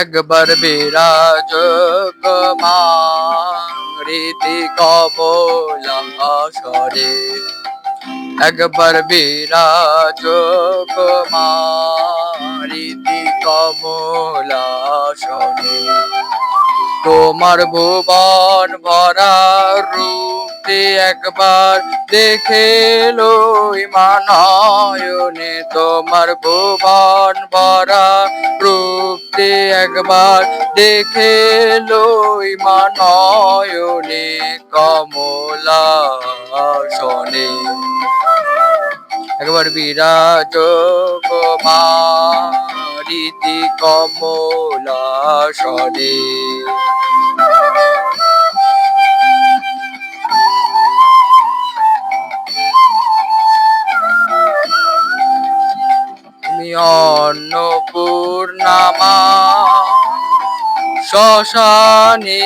একবার বিরাজ রীতি কমলা সরে, একবার বিরাজ রীতি কমলা সরে। তোমার ভুবন ভরা রূপে একবার দেখে লই মানয়নে, তোমার ভুবন ভরা রূপে একবার দেখে লই মানয়নে কমলা সনে। একবার বিরাজ রীতি কমলা সনে। তুমি অন্নপূর্ণামা শ্মশানে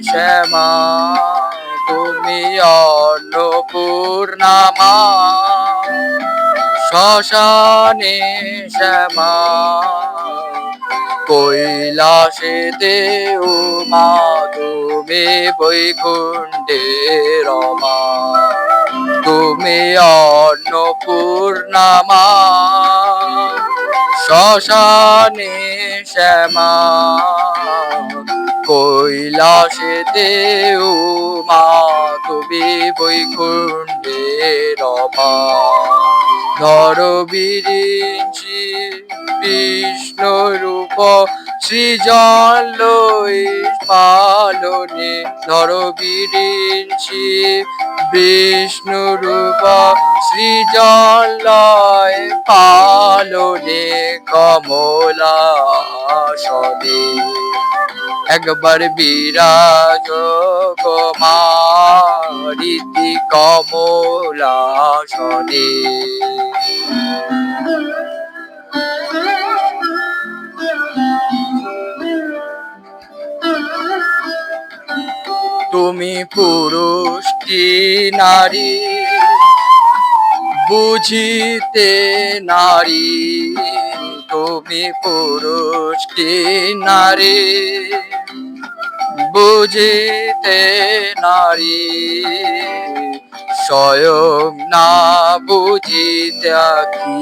শ্যামা, তুমি অন্নপূর্ণামা শ্মশানে শ্যামা। কৈলাসেতে উমা তুমি বৈকুণ্ঠে রমা, তুমি অন্নপূর্ণামা শ্মশানে শ্যামা। কৈলাসেতে উমা তুমি বৈকুণ্ঠে রমা। নরবিরিঞ্চি বিষ্ণু রূপ সৃজন লই পালনে, নরবিরিঞ্চি বিষ্ণু রূপ সৃজন লয় পালনে কমলা সনে। একবার বিরাজ রীতি কমলা সনে। তুমি পুরুষ কি নারী বুঝিতে নারী, তুমি পুরুষ কি নারী বুঝিতে নারী। স্বয়ং না বুঝিতে কি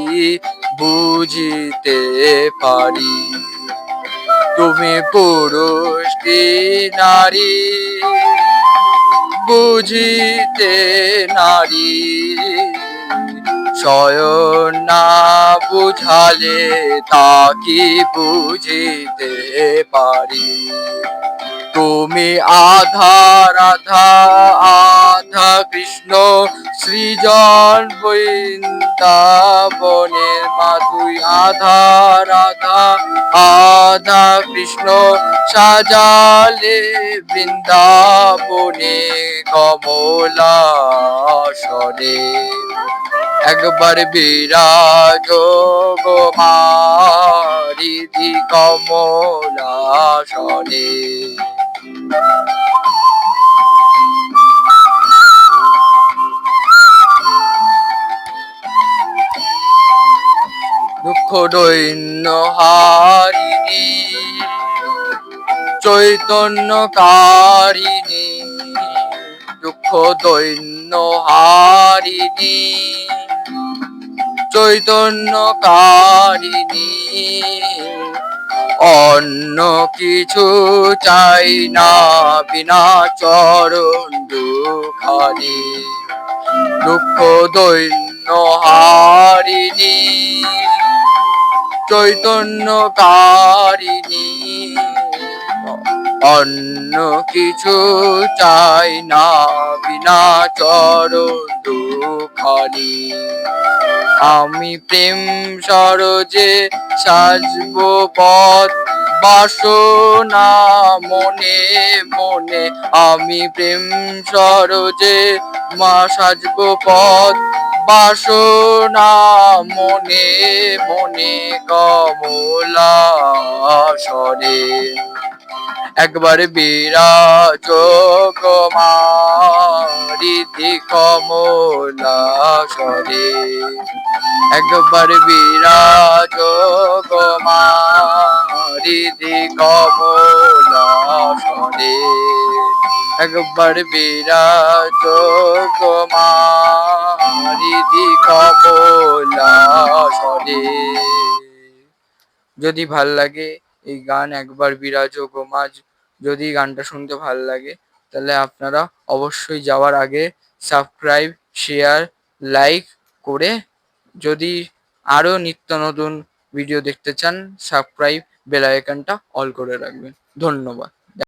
বুঝিতে পারি। তুমি পুরুষ কি নারী বুঝিতে নারী, স্বয়ং না বুঝালে তা কি বুঝিতে পারি। তুমি আধা রাধা আধা কৃষ্ণ সৃজন বৃন্দাবনের মা, তুই আধা রাধা আধা কৃষ্ণ সাজালে বৃন্দাবনে কমলা সনে। একবার বিরাজ রীতি কমলা সনে। দুঃখ দৈন্য হারিণী চৈতন্যকারিণী, দুঃখ দৈন্য হারিণী চৈতন্যকারিণী। অন্য কিছু চাই না বিনা চরণ দুখানি, দুঃখ দৈন্য হারিণী চৈতন্যকারিণী। অন্য কিছু চাই না বিনা চরণ দুখানি। আমি প্রেম সরোজে সাজবো পথ বাসনা মনে মনে, আমি প্রেম সরোজে সাজবো পথ বাসনা মনে মনে কমলা সনে। একবার বিরাজ কুমারিতি কমলাসনে, একবার বিরাজ কুমারিতি কমলাসনে, একবার বিরাজ কুমারিতি কমলাসনে। যদি ভাল লাগে এই গান একবার বিরাজ গোমাজ, যদি গানটা শুনতে ভাল লাগে তাহলে আপনারা অবশ্যই যাওয়ার আগে সাবস্ক্রাইব, শেয়ার, লাইক করে, যদি আরো নিত্য নতুন ভিডিও দেখতে চান সাবস্ক্রাইব বেল আইকনটা অল করে রাখবেন। ধন্যবাদ।